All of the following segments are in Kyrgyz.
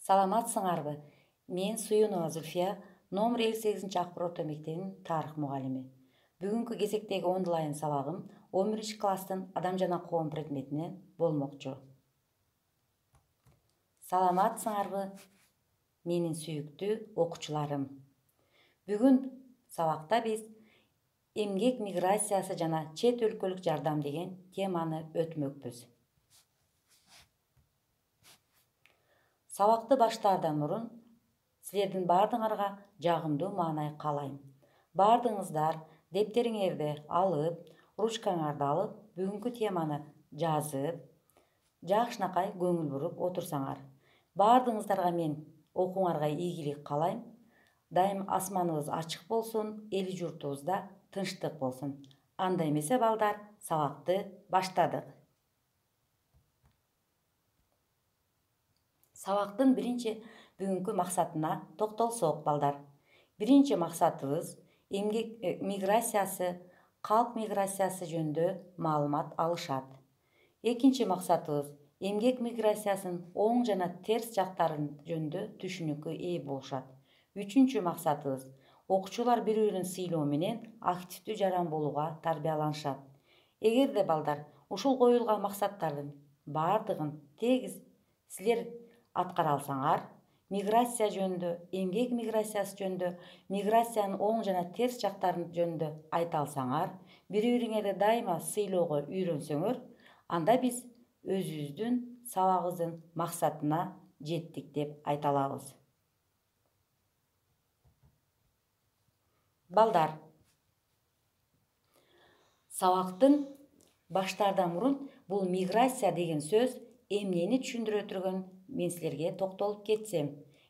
Саламатсыңарбы? Мен Суюнова Зульфия, номер 58 Акбар орто мектебинин тарых мугалими. Бүгүнкү кезектеги онлайн сабагым 11 класстын адам жана коом предметинен болмокчу. Саламатсыңарбы? Менин сүйүктүү окуучуларым. Бүгүн сабакта биз эмгек миграциясы жана чет өлкөлүк жардам деген теманы өтмөкпүз. Сабакты баштаардан мурун силердин баардыгыңарга жагымдуу маанай каалайм. Баардыгыңыздар дептериңерди алып, ручкаңарды алып, бүгүнкү теманы жазып, жакшынакай көңүл буруп отурсаңар. Баардыгыңыздарга мен окууңарга ийгилик каалайм. Дайым асманыбыз ачык болсун, эл журтубузда тынчтык болсун. Анда эмесе балдар, сабакты баштадык. Сабактын биринчи бүгүнкү максатына токтолсок балдар. Биринчи максатыбыз эмгек миграциясы, калк миграциясы жөнүндө маалымат алышат. Экинчи максатыбыз эмгек миграциясынын оң жана терс жактары жөнүндө түшүнүккө ээ болушат. Үчүнчү максатыбыз окуучулар бири-бирин сыйлоо менен активдүү жаран болууга тарбияланышат. Эгерде балдар ушул коюлган максаттардын баардыгын тегиз силер аткара алсаңар, миграция жөнүндө, эмгек миграциясы жөнүндө, миграциянын оң жана терс жактары жөнүндө айта алсаңар, бири-бириңерди дайыма сыйлоого үйрөнсөңөр, анда биз өзүбүздүн сабагыбыздын максатына жеттик деп айта алабыз. Балдар, сабактын баштаардан мурун бул миграция деген сөз эмнени түшүндүрө турган мен силерге токтолуп кетсем.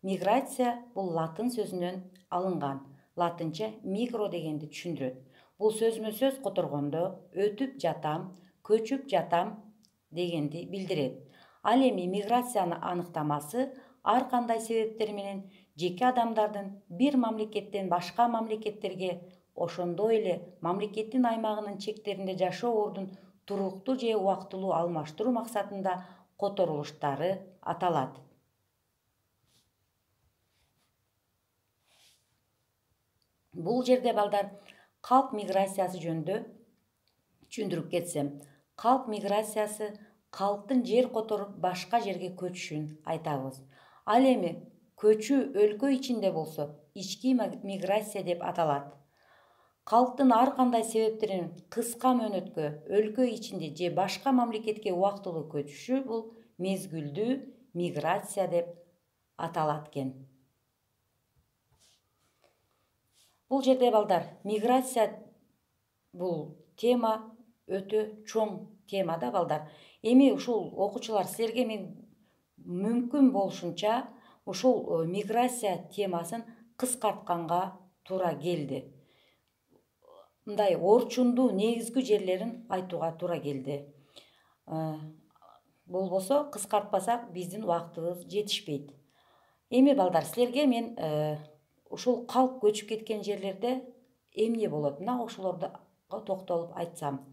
Миграция бул латын сөзүнөн алынган. Латынча микро дегенди түшүндүрөт. Бул сөзмө-сөз которгондо өтүп жатам, көчүп жатам дегенди билдирет. Ал эми миграциянын аныктамасы ар кандай себептер менен жеке адамдардын бир мамлекеттен башка мамлекеттерге, ошондой эле мамлекеттин аймагынын чектеринде жашоо ордун туруктуу же убактылуу алмаштыруу максатында которулуштары аталат. Бул жерде балдар калк миграциясы жөнүндө түшүндүрүп кетсем. Калк миграциясы калктын жер которуп башка жерге көчүшүн айтабыз. Ал эми көчүү өлкө ичинде болсо ички миграция деп аталат. Калктын ар кандай себептеринен кыска мөөнөткө өлкө ичинде же башка мамлекетке убактылуу көчүшү бул мезгилдүү миграция деп аталат экен. Бул жерде балдар миграция бул тема өтө чоң тема да балдар. Эми ушул окуучулар силерге мен мүмкүн болушунча ушул миграция темасын кыскартканга туура келди. Мындай орчундуу негизги жерлерин айтууга туура келди. Болбосо кыскартпасак биздин убактыбыз жетишпейт. Эми балдар силерге мен ушул калк көчүп кеткен жерлерде эмне болот? Мына ошолорду токтолуп айтсам.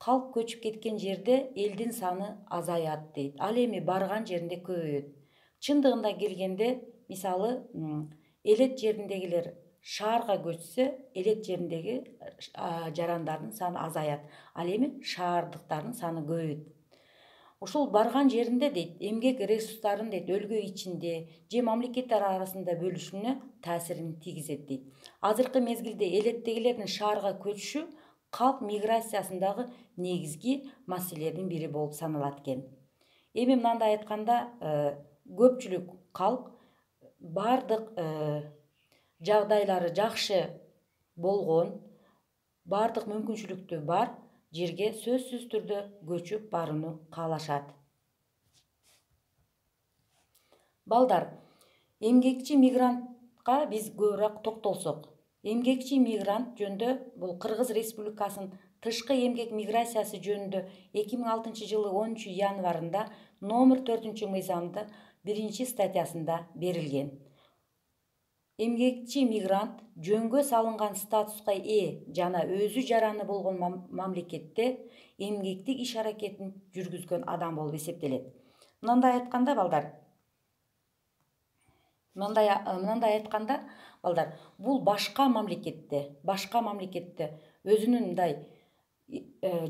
Калк көчүп кеткен жерде элдин саны азаят дейт. Ал эми барган жеринде көбөйөт. Чындыгында келгенде, мисалы, элет жериндегилер шаарга көчсө, элет жериндеги жарандардын саны азаят. Ал эми шаардыктардын саны көбөйөт. Ушул барган жеринде дейт, эмгек ресурстарын дейт, өлкө ичинде же мамлекеттер арасында бөлүшүүнө таасирин тийгизет дейт. Азыркы мезгилде элеттегилердин шаарга көчүшү калк миграциясындагы негизги маселелердин бири болуп саналат экен. Эми мындай айтканда, көпчүлүк калк бардык жагдайлары жакшы болгон, бардык мүмкүнчүлүктүү бар жерге сөзсүз түрдө көчүп барууну каалашат. Балдар, эмгекчи мигрантка биз көбүрөөк токтолсок. Эмгекчи мигрант жөнүндө бул Кыргыз Республикасынын тышкы эмгек миграциясы жөнүндө 2006 жылы 10 январында номер 4 мыйзамда 1 статьясында берилген. Эмгекчи мигрант жөнгө салынган статуска ээ жана өзү жараны болгон мамлекетте эмгектик иш-аракетин жүргүзгөн адам болуп эсептелет. Мындай айтканда балдар, мындай айтканда, балдар, бул башка мамлекетте өзүнүн мындай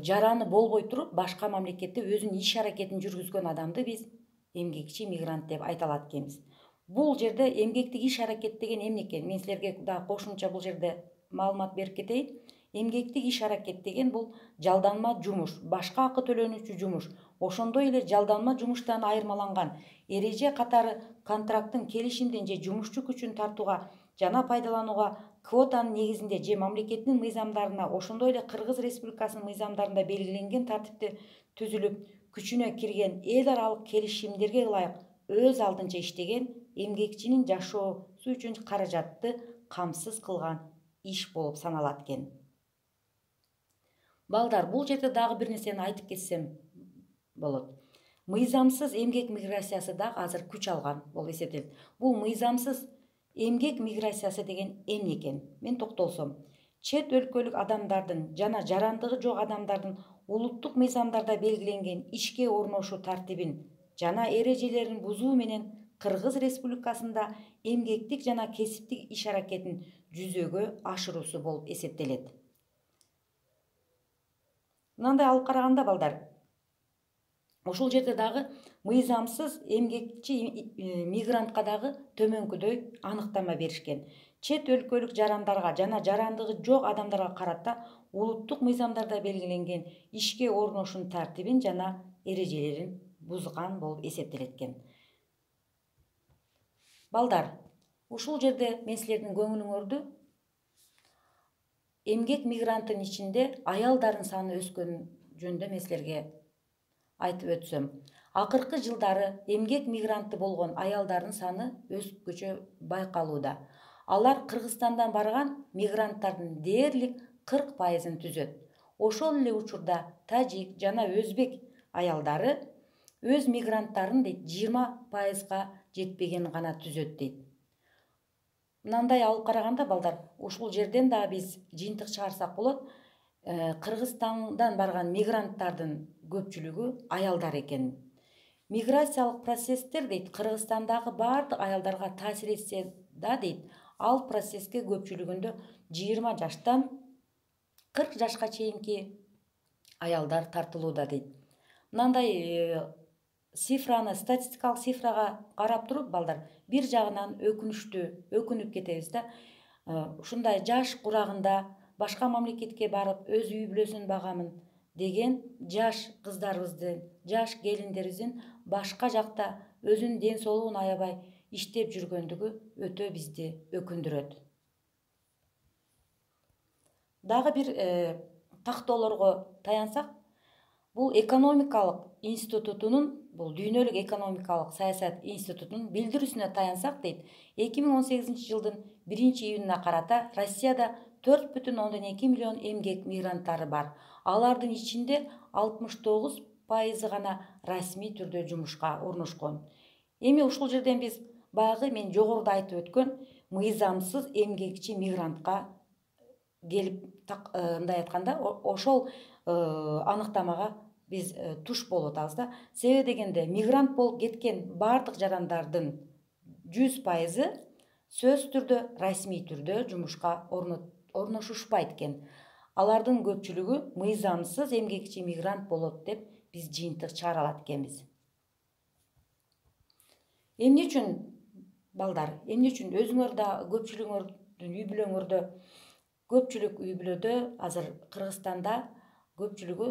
жараны болбой туруп, башка мамлекетте өзүнүн иш аракетин жүргүзгөн адамды биз эмгекчи мигрант деп айта алат экенбиз. Бул жерде эмгектик иш аракет деген эмне экен? Мен силерге дагы кошумча бул жерде маалымат берип кетейин. Эмгектик иш аракет деген бул жалданма жумуш, башка акы төлөнүүчү жумуш, ошондой эле жалданма жумуштан айырмаланган эреже катары контракттын, келишимдин же жумушчу күчүн тартууга жана пайдаланууга квотанын негизинде же мамлекеттин мыйзамдарына, ошондой эле Кыргыз Республикасынын мыйзамдарында белгиленген тартипте түзүлүп, күчүнө кирген эл аралык келишимдерге ылайык өз алдынча иштеген эмгекчинин жашоосу үчүн каражатты камсыз кылган иш болуп саналат экен. Балдар, бул жерде дагы бир нерсени айтып кетсем болот. Мыйзамсыз эмгек миграциясы дагы азыр күч алган болуп эсептелет. Бул мыйзамсыз эмгек миграциясы деген эмне экен? Мен токтолсом, чет өлкөлүк адамдардын жана жарандыгы жок адамдардын улуттук мыйзамдарда белгиленген ишке орношуу тартибин жана эрежелерин бузуу менен Кыргыз Республикасында эмгектик жана кесиптик иш аракетин жүзөгө ашыруусу болуп эсептелет. Мындай алып караганда, балдар, ушул жерде дагы мыйзамсыз эмгекчи мигрантка дагы төмөнкүдөй аныктама беришкен. Чет өлкөлүк жарандарга жана жарандыгы жок адамдарга карата улуттук мыйзамдарда белгиленген ишке орношуунун тартибин жана эрежелерин бузган болуп эсептелет экен. Балдар, ушул жерде мен силердин көңүлүңөрдү эмгек мигранттын ичинде аялдардын саны өскөнү жөнүндө мен силерге айтып өтсөм, акыркы жылдары эмгек мигранты болгон аялдардын саны өскөчө байкалууда. Алар Кыргызстандан барган мигранттардын дээрлик 40%-ын түзөт. Ошол эле учурда тажик жана өзбек аялдары өз мигранттарын 20%-га жетпегенин гана түзөт дейт. Мындай алып караганда, балдар, ушул жерден да биз жыйынтык чыгарсак болот. Кыргызстандан барган мигранттардын көпчүлүгү аялдар экен. Миграциялык процесстер Кыргызстандагы баардык аялдарга таасир этсе да ал процесске көпчүлүгүндө 20 жаштан 40 жашка чейинки аялдар тартылууда дейт. Мындай цифраны, статистикалык цифрага карап туруп, балдар, бир жагынан өкүнүп кетебиз да. Ушундай жаш курагында башка мамлекетке барып өз үй бүлөсүн багамын деген жаш кыздарыбыздын, жаш келиндерибиздин башка жакта өзүнүн ден соолугун аябай иштеп жүргөндүгү өтө бизди өкүндүрөт. Дагы бир тактоолорго таянсак, бул экономикалык институтунун, бул дүйнөлүк экономикалык саясат институтунун билдирүүсүнө таянсак, 2018 жылдын 1-июнуна карата Россияда 4,2 миллион эмгек мигранттары бар. Алардын ичинде 69% гана расмий түрдө жумушка орношкон. Эми ушул жерден биз баягы мен жогоруда айтып өткөн мыйзамсыз эмгекчи мигрантка келип, мындай айтканда, ошол аныктамага биз туш болуп атабыз да. Себеби дегенде, мигрант болуп кеткен баардык жарандардын 100%-ы сөз түрдө, расмий түрдө жумушка орношушпайт экен. Алардын көпчүлүгү мыйзамсыз эмгекчи мигрант болот деп биз жыйынтык чыгара алат экенбиз. Эмне үчүн, балдар, эмне үчүн өзүңөр да көпчүлүгүңөрдүн үй бүлөңөрдө, көпчүлүк үй бүлөдө азыр Кыргызстанда көпчүлүгү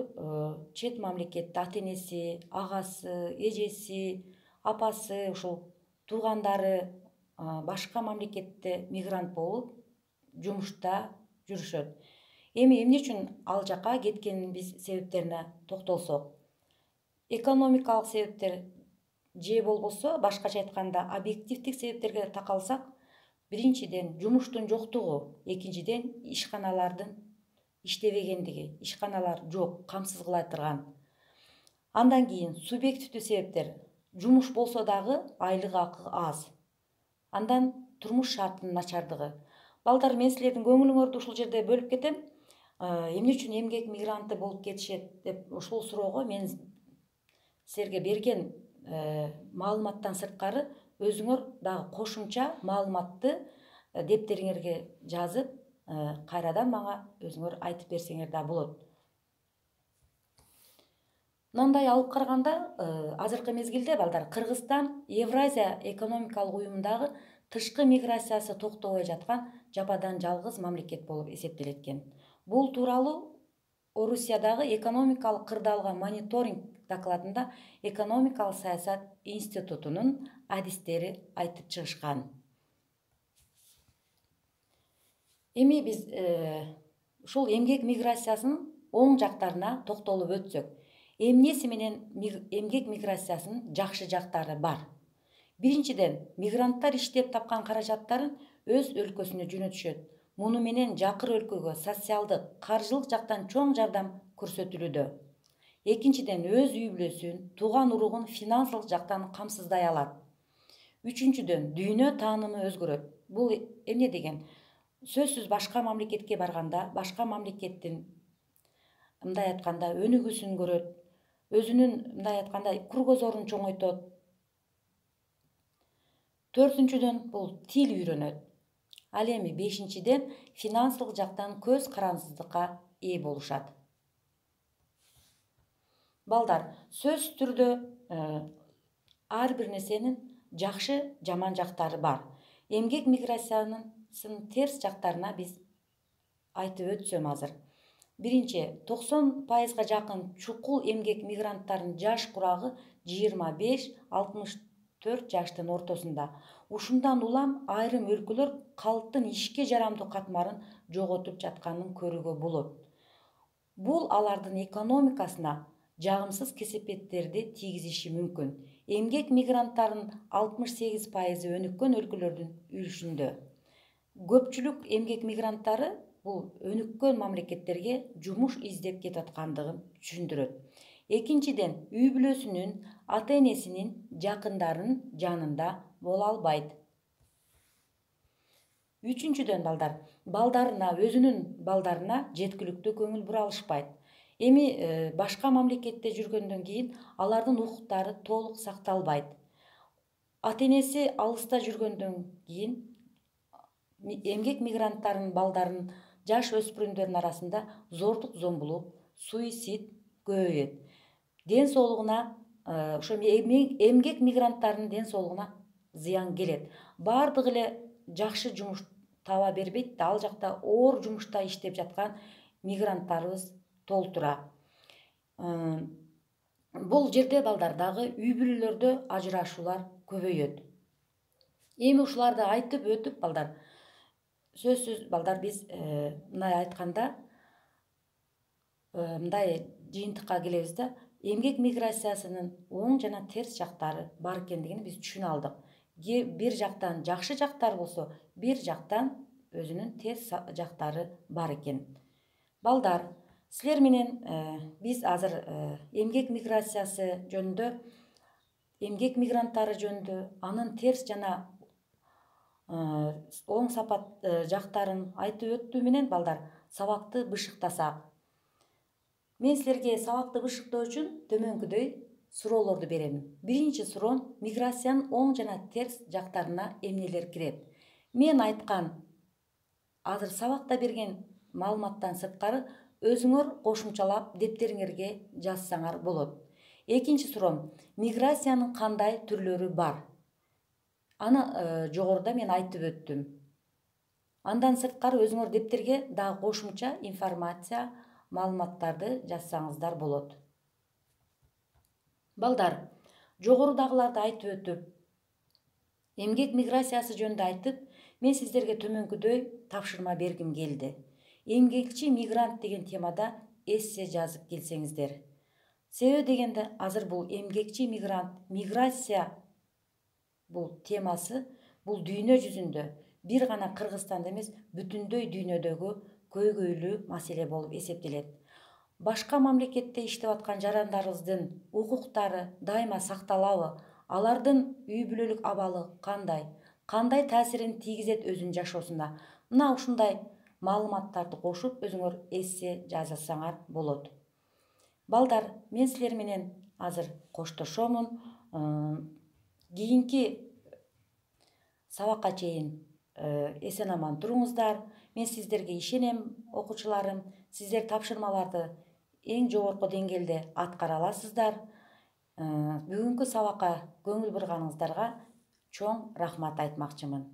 чет мамлекетте ата-энеси, агасы, эжеси, апасы, ушул туугандары башка мамлекетте мигрант болуп жумушта жүрүшөт. Эми эмне үчүн ал жака кеткенибиз себептерине токтолсок, экономикалык себептер же болбосо, башкача айтканда, объективдик себептерге такалсак, биринчиден жумуштун жоктугу, экинчиден ишканалардын иштебегендиги, ишканалар жок, камсыз кыла турган. Андан кийин субъективдүү себептер, жумуш болсо дагы айлык акы аз. Андан турмуш шартынын начардыгы. Балдар, мен силердин көңүлүңөрдү ушул жерде бөлүп кетем. Эмне үчүн эмгек мигранты болуп кетишет деп ушул суроого мен силерге берген маалыматтан сырткары өзүңөр дагы кошумча маалыматты дептериңерге жазып кайрадан мага өзүңөр айтып берсеңер да болот. Мындай алып караганда азыркы мезгилде балдар Кыргызстан Евразия экономикалык уюмундагы тышкы миграциясы токтобой жаткан жападан жалгыз мамлекет болуп эсептелет экен. Бул тууралуу Орусиядагы экономикалык кырдаалга мониторинг докладында Экономикалык саясат институтунун адистери айтып чыгышкан. Эми биз ушул эмгек миграциясынын оң жактарына токтолуп өтсөк, эмнеси менен эмгек миграциясынын жакшы жактары бар? Биринчиден, мигранттар иштеп тапкан каражаттарын өз өлкөсүнө жөнөтүшөт. Муну менен жакыр өлкөгө социалдык, каржылык жактан чоң жардам көрсөтүлүүдө. Экинчиден, өз үй бүлөсүн, тууган уругун финансылык жактан камсыздай алат. Үчүнчүдөн, дүйнө таанымы өзгөрөт. Бул эмне деген? Сөзсүз башка мамлекетке барганда, башка мамлекеттин мындай айтканда өнүгүүсүн көрөт, өзүнүн мындай айтканда кругозорун чоңойтот. Төртүнчүдөн, бул тил үйрөнөт. Ал эми бешинчиден, финансылык жактан көз карансыздыкка ээ болушат. Балдар, сөзсүз түрдө ар бир нерсенин жакшы, жаман жактары бар. Эмгек миграциянын терс жактарына биз айтып өтсөм азыр. Биринчи, 90% жакын чукул эмгек мигранттарынын жаш курагы 25-64 жаштын ортосунда. Ушундан улам айрым өлкөлөр калктын ишке жарамдуу катмарын жоготуп жатканын көрүүгө болот. Бул алардын экономикасына жагымсыз кесепеттерди тийгизиши мүмкүн. Эмгек мигранттарынын 68% өнүккөн өлкөлөрдүн үлүшүндө. Көпчүлүк эмгек мигранттары бул өнүккөн мамлекеттерге жумуш издеп кетип аткандыгын түшүндүрөт. Экинчиден, үй бүлөсүнүн, ата-энесинин, жакындарынын жанында боло албайт. Үчүнчүдөн, балдарына, өзүнүн балдарына жеткиликтүү көңүл бура алышпайт. Эми башка мамлекетте жүргөндөн кийин алардын укуктары толук сакталбайт. Ата-энеси алыста жүргөндөн кийин эмгек мигранттарынын балдарынын жаш өспүрүмдөрдүн арасында зордук зомбулук, суицид көбөйөт. Ден соолугуна ошо эмгек мигранттарынын ден соолугуна зыян келет. Бардыгы эле жакшы жумуш таба бербейт да, ал жакта оор жумушта иштеп жаткан мигранттарыбыз толтура. Бул жерде балдар дагы үй бүлөлөрдө ажырашуулар көбөйөт. Эми ушуларды айтып өтүп балдар, сөзсүз балдар биз мындай айтканда мындай жыйынтыкка келебиз да, эмгек миграциясынын оң жана терс жактары бар экендигин биз түшүнө алдык. Бир жактан жакшы жактар болсо, бир жактан өзүнүн терс жактары бар экен. Балдар, силер менен биз азыр эмгек миграциясы жөнүндө, эмгек мигранттары жөнүндө, анын терс жана оң сапат жактарын айтып өттүү менен балдар сабакты бышыктасак. Мен силерге сабакты бышыктоо үчүн төмөнкүдөй суроолорду берем. Биринчи суроом, миграциянын оң жана терс жактарына эмнелер кирет? Мен айткан азыр сабакта берген маалыматтан сырткары өзүңөр кошумчалап дептериңерге жазсаңар болот. Экинчи суроом, миграциянын кандай түрлөрү бар? Аны жогоруда мен айтып өттүм. Андан сырткары өзүңөр дептерге дагы кошумча информация, маалыматтарды жазсаңыздар болот. Балдар, жогорудагыларды айтып өтүп, эмгек миграциясы жөнүндө айтып, мен сиздерге төмөнкүдөй тапшырма бергим келди. Эмгекчи мигрант деген темада эссе жазып келсеңиздер. Себеби дегенде азыр бул эмгекчи мигрант, миграция бул темасы бул дүйнө жүзүндө бир гана Кыргызстанда эмес, бүтүндөй дүйнөдөгү көйгөйлүү маселе болуп эсептелет. Башка мамлекетте иштеп аткан жарандарыбыздын укуктары дайыма сакталабы? Алардын үй бүлөлүк абалы кандай? Кандай таасирин тийгизет өзүнүн жашоосуна? Мына ушундай маалыматтарды кошуп, өзүңөр эссе жазсаңар болот. Балдар, мен силер менен азыр коштошомун. Кийинки сабакка чейин эсен аман туруңуздар. Мен сиздерге ишенем, окуучуларым. Сиздер тапшырмаларды эң жогорку деңгээлде аткара аласыздар. Бүгүнкү сабакка көңүл бурганыңыздарга чоң рахмат айтмакчымын.